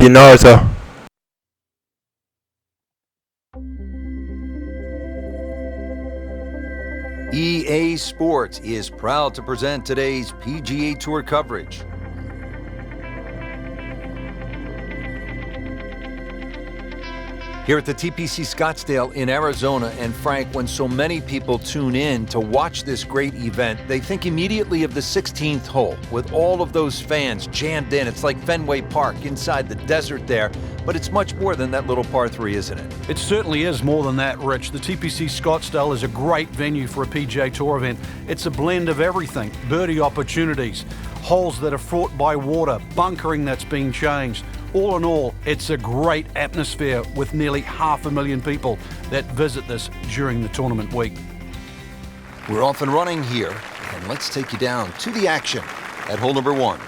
Narza. EA Sports is proud to present today's PGA Tour coverage. Here at the TPC Scottsdale in Arizona, and Frank, when so many people tune in to watch this great event, they think immediately of the 16th hole with all of those fans jammed in. It's like Fenway Park inside the desert there, but it's much more than that little par 3, isn't it? It certainly is more than that, Rich. The TPC Scottsdale is a great venue for a PGA Tour event. It's a blend of everything: birdie opportunities, holes that are fraught by water, bunkering that's been changed. All in all, it's a great atmosphere with nearly 500,000 people that visit this during the tournament week. We're off and running here, and let's take you down to the action at hole number 1.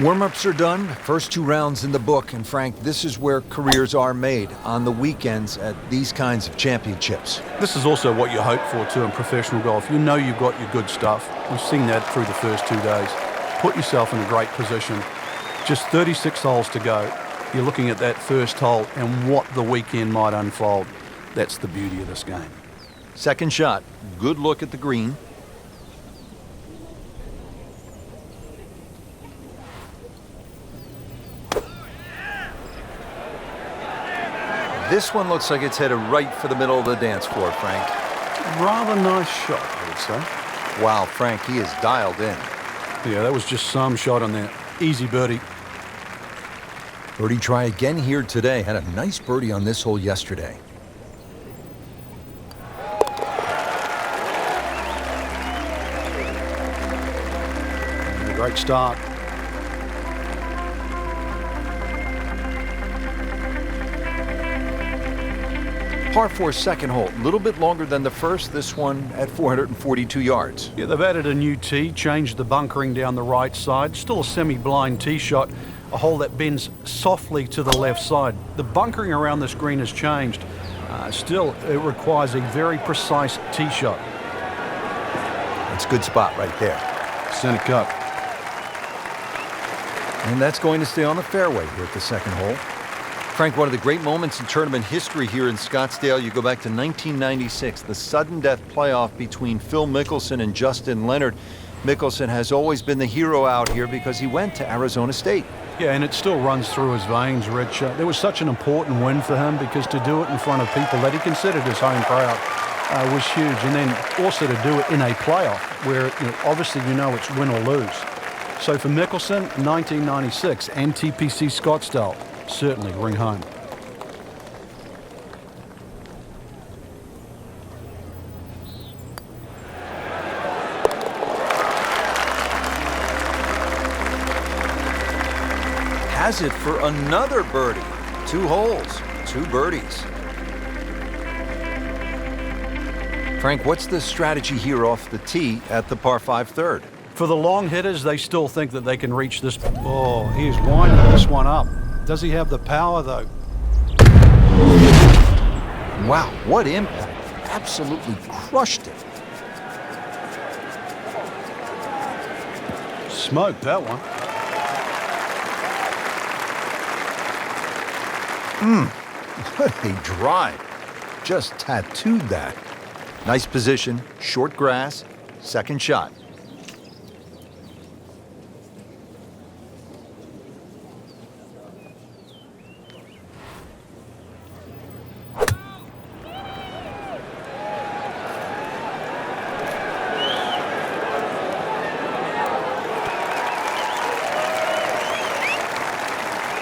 Warm-ups are done, first 2 rounds in the book, and Frank, this is where careers are made on the weekends at these kinds of championships. This is also what you hope for too in professional golf. You know you've got your good stuff. We've seen that through the first 2 days. Put yourself in a great position. Just 36 holes to go. You're looking at that first hole and what the weekend might unfold. That's the beauty of this game. Second shot, good look at the green. This one looks like it's headed right for the middle of the dance floor, Frank. Rather nice shot, I would say. Wow, Frank, he is dialed in. Yeah, that was just some shot on there. Easy birdie. Birdie try again here today. Had a nice birdie on this hole yesterday. Great start. Par 4 second hole, a little bit longer than the first, this one at 442 yards. Yeah, they've added a new tee, changed the bunkering down the right side. Still a semi-blind tee shot, a hole that bends softly to the left side. The bunkering around this green has changed. Still, it requires a very precise tee shot. That's a good spot right there. Center cut. And that's going to stay on the fairway here at the second hole. Frank, one of the great moments in tournament history here in Scottsdale, you go back to 1996, the sudden death playoff between Phil Mickelson and Justin Leonard. Mickelson has always been the hero out here because he went to Arizona State. Yeah, and it still runs through his veins, Rich. There was such an important win for him because to do it in front of people that he considered his home crowd was huge. And then also to do it in a playoff where obviously it's win or lose. So for Mickelson, 1996 and TPC Scottsdale certainly ring home. Has it for another birdie. 2 holes, 2 birdies. Frank, what's the strategy here off the tee at the par 5 third? For the long hitters, they still think that they can reach this. Oh, he's winding this one up. Does he have the power, though? Wow, what impact. Absolutely crushed it. Smoked that one. What a drive. Just tattooed that. Nice position, short grass, second shot.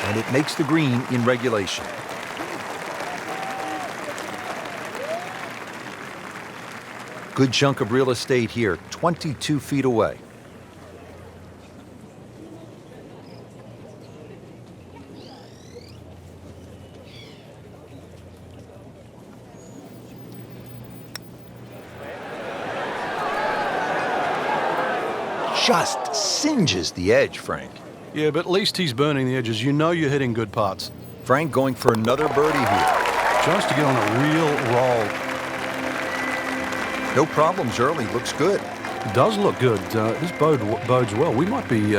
And it makes the green in regulation. Good chunk of real estate here, 22 feet away. Just singes the edge, Frank. Yeah, but at least he's burning the edges. You know you're hitting good putts. Frank going for another birdie here. Just to get on a real roll. No problems early, looks good. It does look good. This bodes well. We might be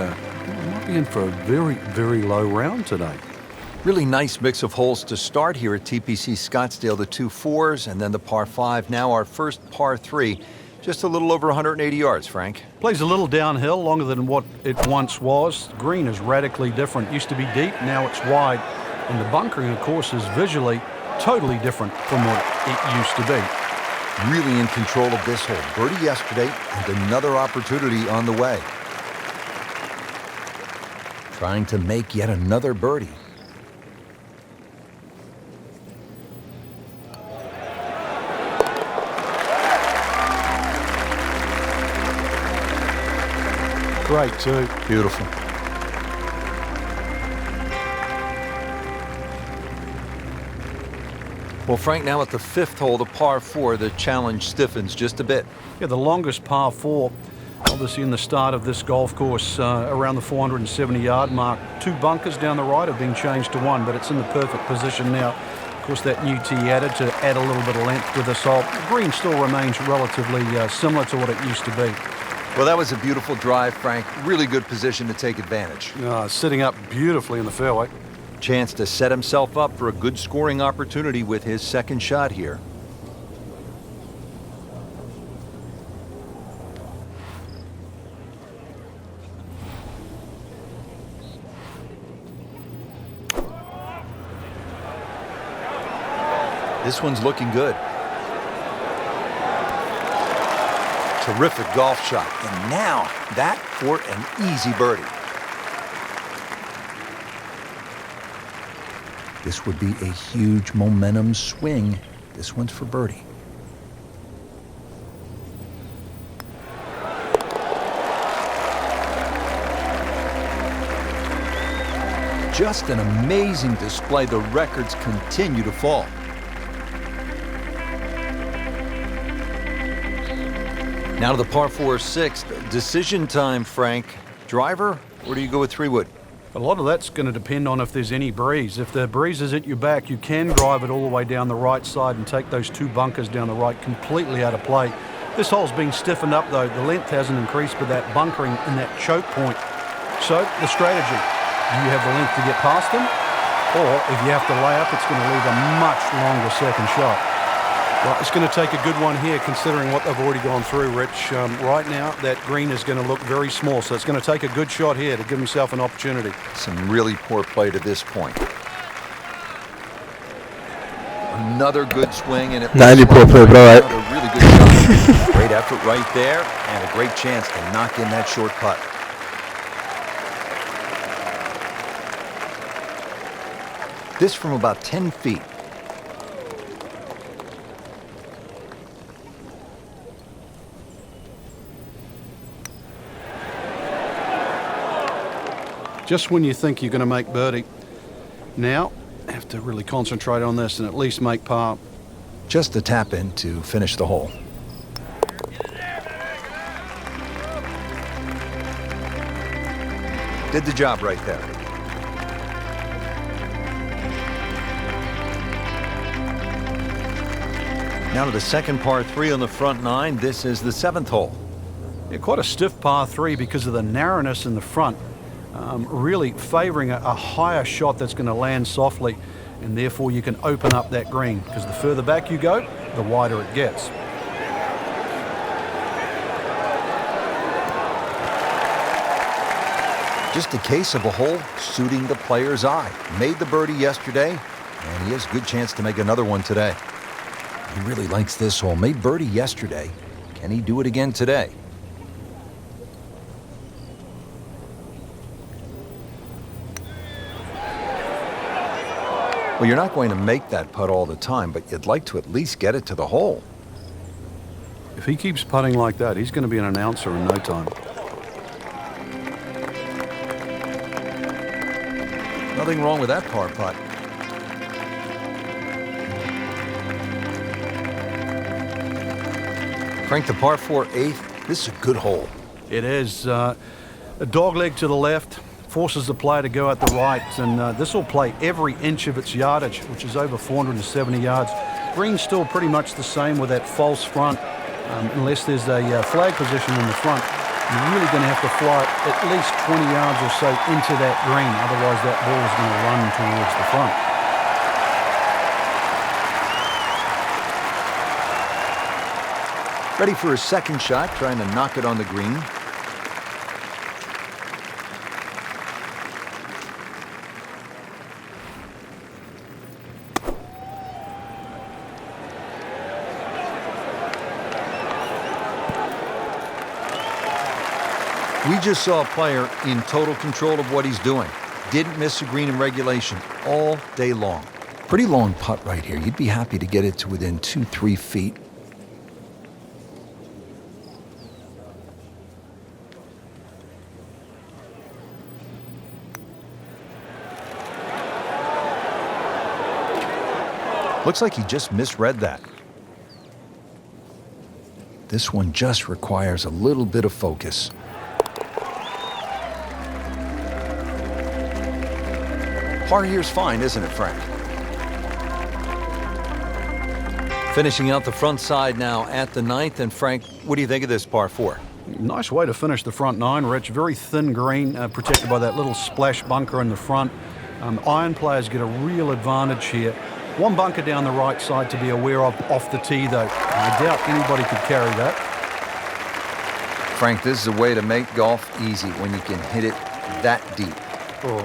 might be in for a very, very low round today. Really nice mix of holes to start here at TPC Scottsdale. The 2 4s and then the par 5. Now our first par 3. Just a little over 180 yards, Frank. Plays a little downhill, longer than what it once was. The green is radically different. It used to be deep, now it's wide. And the bunkering, of course, is visually totally different from what it used to be. Really in control of this hole. Birdie yesterday and another opportunity on the way. Trying to make yet another birdie. Great too. Beautiful. Well, Frank, now at the 5th hole, the par 4, the challenge stiffens just a bit. Yeah, the longest par 4, obviously in the start of this golf course, around the 470-yard mark. 2 bunkers down the right have been changed to 1, but it's in the perfect position now. Of course, that new tee added to add a little bit of length to this hole. The green still remains relatively similar to what it used to be. Well, that was a beautiful drive, Frank. Really good position to take advantage. Sitting up beautifully in the fairway. Chance to set himself up for a good scoring opportunity with his second shot here. This one's looking good. Terrific golf shot. And now that for an easy birdie. This would be a huge momentum swing. This one's for birdie. Just an amazing display. The records continue to fall. Now to the par 4 6th. Decision time, Frank. Driver, or do you go with 3-wood? A lot of that's going to depend on if there's any breeze. If the breeze is at your back, you can drive it all the way down the right side and take those 2 bunkers down the right completely out of play. This hole's been stiffened up though. The length hasn't increased, but that bunkering and that choke point. So the strategy, do you have the length to get past them? Or if you have to lay up, it's going to leave a much longer second shot. Well, it's going to take a good one here considering what they've already gone through, Rich. Right now, that green is going to look very small, so it's going to take a good shot here to give himself an opportunity. Some really poor play to this point. Another good swing, and it 90 poor play, bro. Right? A really good shot. Great effort right there, and a great chance to knock in that short putt. This from about 10 feet. Just when you think you're going to make birdie, now have to really concentrate on this and at least make par. Just a tap in to finish the hole. Did the job right there. Now to the second par 3 on the front 9. This is the 7th hole. Yeah, quite a stiff par 3 because of the narrowness in the front. Really favoring a higher shot that's going to land softly, and therefore you can open up that green because the further back you go, the wider it gets. Just a case of a hole suiting the player's eye. Made the birdie yesterday, and he has a good chance to make another one today. He really likes this hole. Made birdie yesterday. Can he do it again today? Well, you're not going to make that putt all the time, but you'd like to at least get it to the hole. If he keeps putting like that, he's going to be an announcer in no time. Nothing wrong with that par putt. Frank, the par 4 8th. This is a good hole. It is a dog leg to the left. Forces the player to go out the right, and this will play every inch of its yardage, which is over 470 yards. Green's still pretty much the same with that false front, unless there's a flag position in the front. You're really going to have to fly it at least 20 yards or so into that green, otherwise that ball is going to run towards the front. Ready for his second shot, trying to knock it on the green. We just saw a player in total control of what he's doing. Didn't miss a green in regulation all day long. Pretty long putt right here. You'd be happy to get it to within 2-3 feet. Looks like he just misread that. This one just requires a little bit of focus. Par here's fine, isn't it, Frank? Finishing out the front side now at the ninth. And Frank, what do you think of this par 4? Nice way to finish the front nine, Rich. Very thin green, protected by that little splash bunker in the front. Iron players get a real advantage here. One bunker down the right side to be aware of off the tee, though. I doubt anybody could carry that. Frank, this is a way to make golf easy when you can hit it that deep. Oh,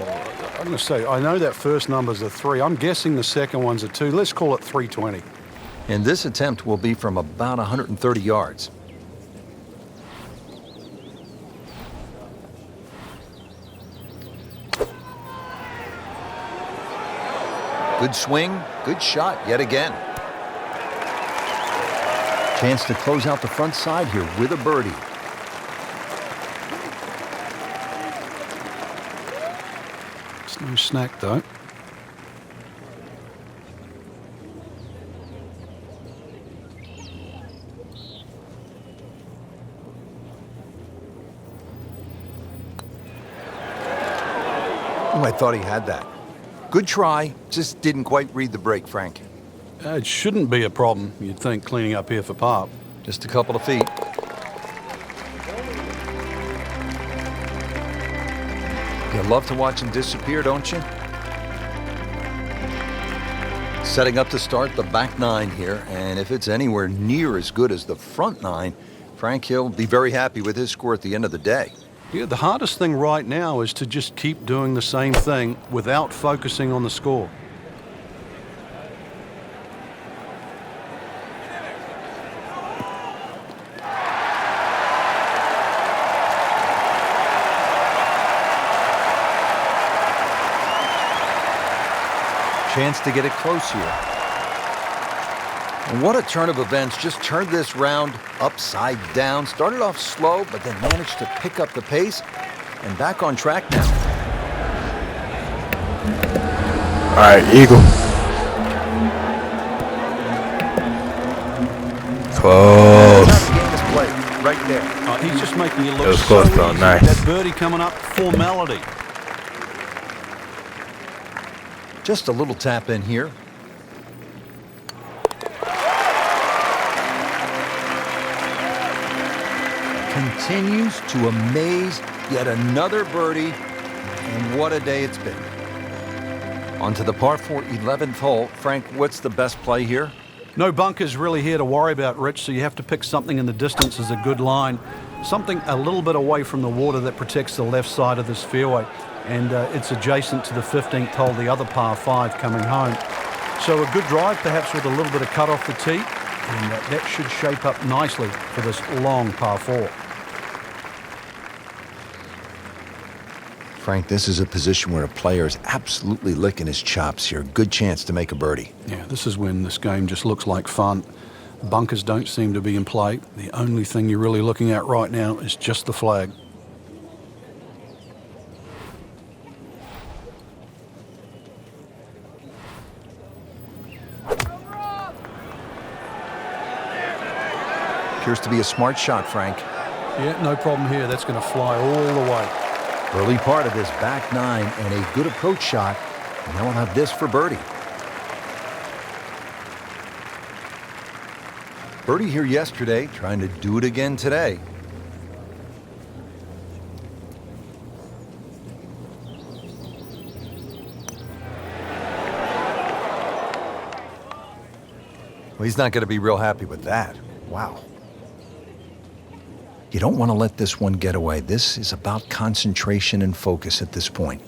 I'm going to say, I know that first number's a 3. I'm guessing the second one's a 2. Let's call it 320. And this attempt will be from about 130 yards. Good swing, good shot yet again. Chance to close out the front side here with a birdie. It's no snack, though. Oh, I thought he had that. Good try, just didn't quite read the break, Frank. It shouldn't be a problem, you'd think, cleaning up here for par. Just a couple of feet. You love to watch him disappear, don't you? Setting up to start the back nine here, and if it's anywhere near as good as the front nine, Frank Hill will be very happy with his score at the end of the day. Yeah, the hardest thing right now is to just keep doing the same thing without focusing on the score. Chance to get it close here. And what a turn of events. Just turned this round upside down. Started off slow, but then managed to pick up the pace and back on track now. All right, eagle. Close. Right there. He's just making you look It was so close, though. easy. Nice. That birdie coming up, formality. Just a little tap in here. Continues to amaze. Yet another birdie. And what a day it's been. On to the par 4 11th hole. Frank, what's the best play here? No bunkers really here to worry about, Rich, so you have to pick something in the distance as a good line. Something a little bit away from the water that protects the left side of this fairway. And it's adjacent to the 15th hole, the other par 5 coming home. So a good drive, perhaps with a little bit of cut off the tee, and that should shape up nicely for this long par 4. Frank, this is a position where a player is absolutely licking his chops here. Good chance to make a birdie. Yeah, this is when this game just looks like fun. Bunkers don't seem to be in play. The only thing you're really looking at right now is just the flag. Appears to be a smart shot, Frank. Yeah, no problem here. That's going to fly all the way. Early part of this back nine and a good approach shot. And now we'll have this for birdie. Birdie here yesterday, trying to do it again today. Well, he's not going to be real happy with that. Wow. You don't want to let this one get away. This is about concentration and focus at this point.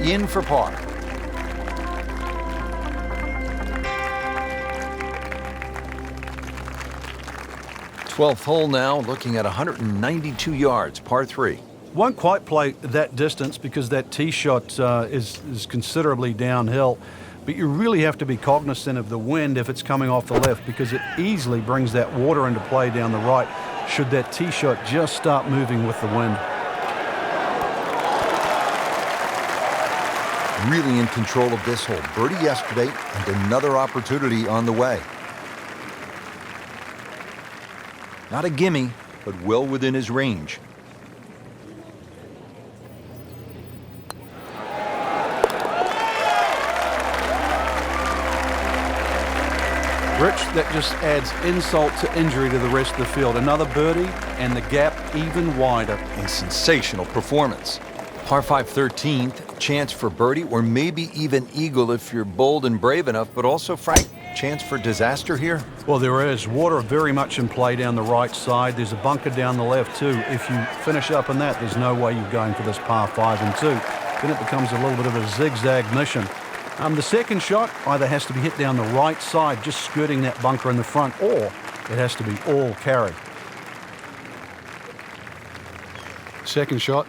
In for par. 12th hole now, looking at 192 yards, par 3. Won't quite play that distance because that tee shot is considerably downhill. But you really have to be cognizant of the wind if it's coming off the left, because it easily brings that water into play down the right should that tee shot just start moving with the wind. Really in control of this hole. Birdie yesterday and another opportunity on the way. Not a gimme, but well within his range. Rich, that just adds insult to injury to the rest of the field. Another birdie and the gap even wider. A sensational performance. Par 5 13th, chance for birdie or maybe even eagle if you're bold and brave enough, but also, Frank, chance for disaster here? Well, there is. Water very much in play down the right side. There's a bunker down the left too. If you finish up in that, there's no way you're going for this par 5 and 2. Then it becomes a little bit of a zigzag mission. The second shot either has to be hit down the right side, just skirting that bunker in the front, or it has to be all carry. Second shot.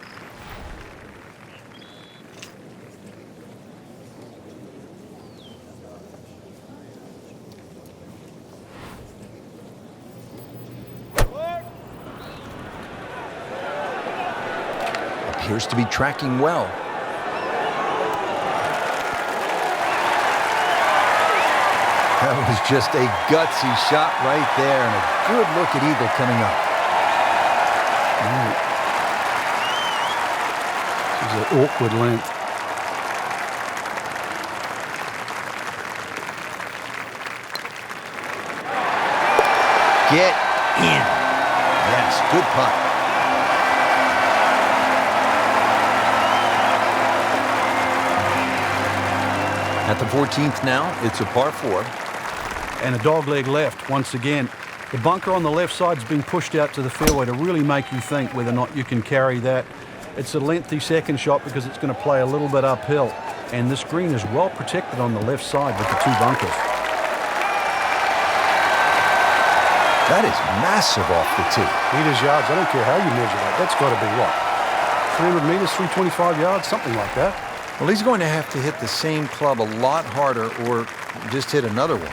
Appears to be tracking well. That was just a gutsy shot right there, and a good look at eagle coming up. This is an awkward length. Get in. Yes, good putt. At the 14th now, it's a par 4. And a dogleg left once again. The bunker on the left side's been pushed out to the fairway to really make you think whether or not you can carry that. It's a lengthy second shot because it's going to play a little bit uphill. And this green is well protected on the left side with the 2 bunkers. That is massive off the tee. Meters, yards, I don't care how you measure that. That's got to be what? 300 meters, 325 yards, something like that. Well, he's going to have to hit the same club a lot harder or just hit another one.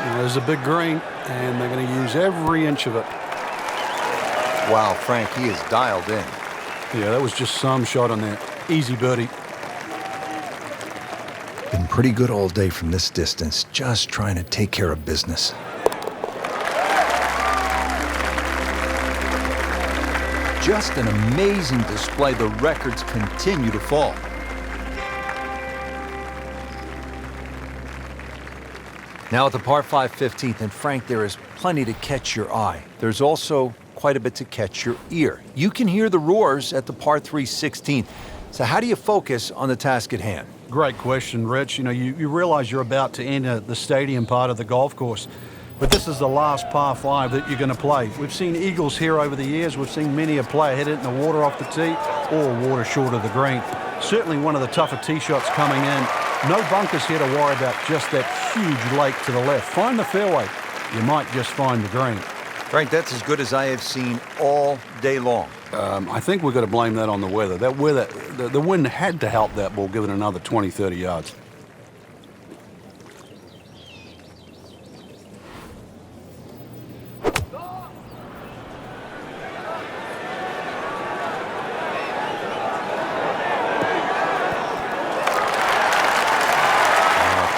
Well, there's a big green, and they're going to use every inch of it. Wow, Frank, he is dialed in. Yeah, that was just some shot on there. Easy birdie. Been pretty good all day from this distance, just trying to take care of business. Just an amazing display. The records continue to fall. Now at the par 5 15th, and Frank, there is plenty to catch your eye. There's also quite a bit to catch your ear. You can hear the roars at the par 3 16th. So how do you focus on the task at hand? Great question, Rich. You know, you realize you're about to enter the stadium part of the golf course. But this is the last par 5 that you're going to play. We've seen eagles here over the years. We've seen many a player hit it in the water off the tee or water short of the green. Certainly one of the tougher tee shots coming in. No bunkers here to worry about, just that huge lake to the left. Find the fairway. You might just find the green. Frank, that's as good as I have seen all day long. I think we've got to blame that on the weather. That weather, the wind had to help that ball give it another 20, 30 yards.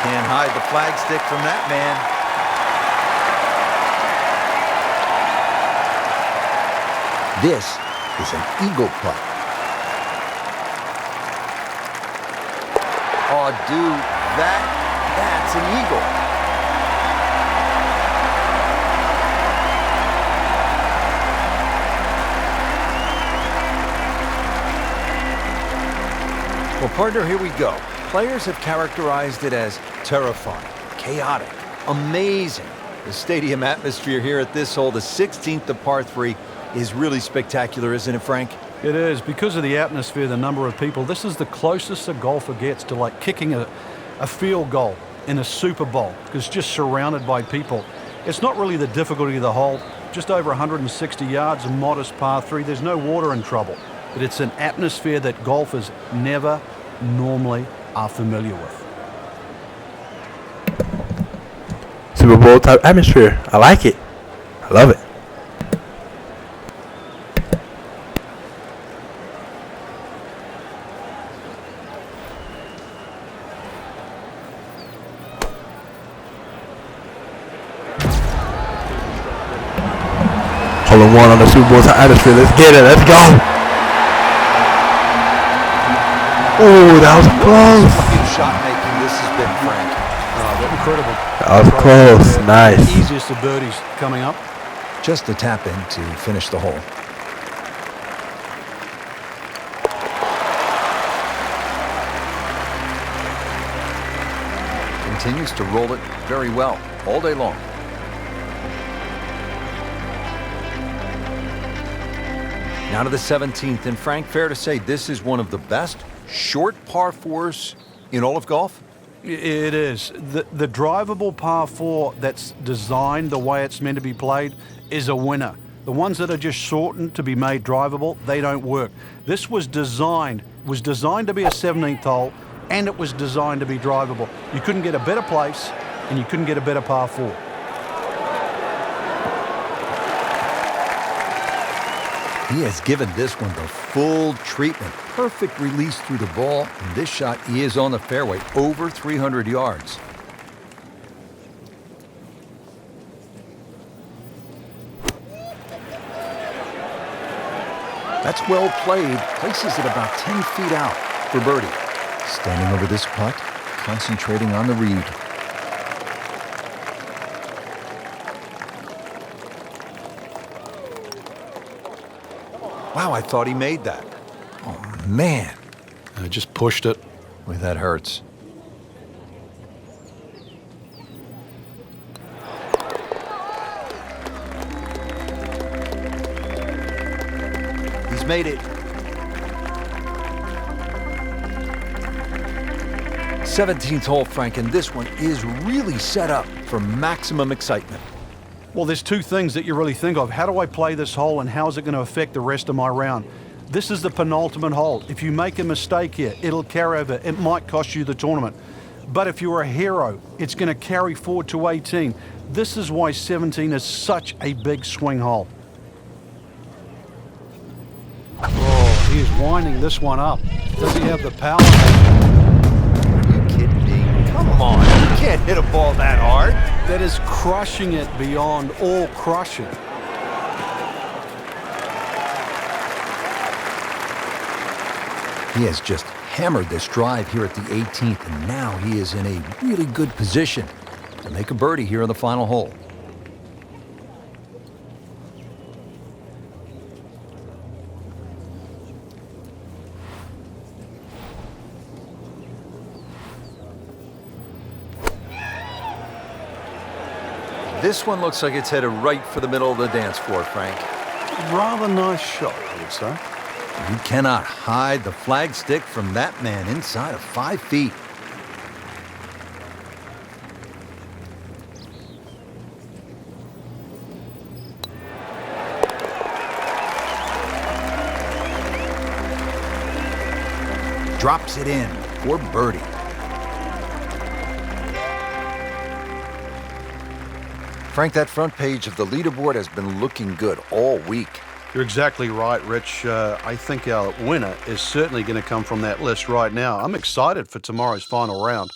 Can't hide the flagstick from that man. This is an eagle putt. Oh, dude, that's an eagle. Well, partner, here we go. Players have characterized it as terrifying, chaotic, amazing. The stadium atmosphere here at this hole, the 16th of par 3, is really spectacular, isn't it, Frank? It is. Because of the atmosphere, the number of people, this is the closest a golfer gets to like kicking a field goal in a Super Bowl, because it's just surrounded by people. It's not really the difficulty of the hole. Just over 160 yards, a modest par 3. There's no water in trouble. But it's an atmosphere that golfers never normally are familiar with. Super Bowl type atmosphere. I like it. I love it. Hole in one on the Super Bowl type atmosphere. Let's get it. Let's go. Oh, that was close. Good shot making this has been, Frank. Incredible. That was close. Nice. The easiest of birdies coming up. Just a tap in to finish the hole. Continues to roll it very well all day long. Now to the 17th, and Frank, fair to say this is one of the best short par 4s in all of golf? It is. The drivable par 4 that's designed the way it's meant to be played is a winner. The ones that are just shortened to be made drivable, they don't work. This was designed to be a 17th hole, and it was designed to be drivable. You couldn't get a better place, and you couldn't get a better par 4. He has given this one the full treatment. Perfect release through the ball. And this shot, he is on the fairway, over 300 yards. That's well played. Places it about 10 feet out for birdie. Standing over this putt, concentrating on the read. Wow, I thought he made that. Oh, man. I just pushed it. Boy, that hurts. He's made it. 17th hole, Frank, and this one is really set up for maximum excitement. Well, there's two things that you really think of. How do I play this hole, and how is it going to affect the rest of my round? This is the penultimate hole. If you make a mistake here, it'll carry over. It might cost you the tournament. But if you're a hero, it's going to carry forward to 18. This is why 17 is such a big swing hole. Oh, he is winding this one up. Does he have the power? Are you kidding me? Come on, you can't hit a ball that hard. That is crushing it beyond all crushing. He has just hammered this drive here at the 18th, and now he is in a really good position to make a birdie here on the final hole. This one looks like it's headed right for the middle of the dance floor, Frank. Rather nice shot, I would say. You cannot hide the flagstick from that man inside of 5 feet. Drops it in for birdie. Frank, that front page of the leaderboard has been looking good all week. You're exactly right, Rich. I think our winner is certainly going to come from that list right now. I'm excited for tomorrow's final round.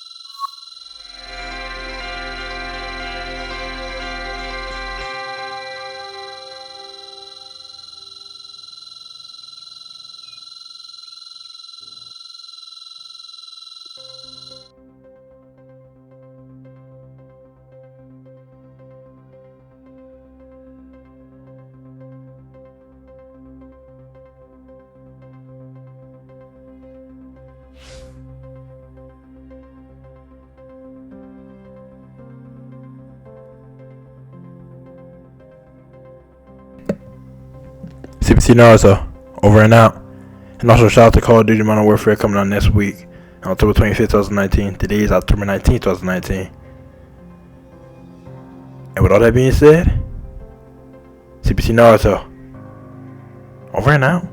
CPC Naruto, over and out. And also shout out to Call of Duty Modern Warfare coming out next week, on October 25th, 2019. Today is October 19th, 2019. And with all that being said, CPC Naruto, over and out.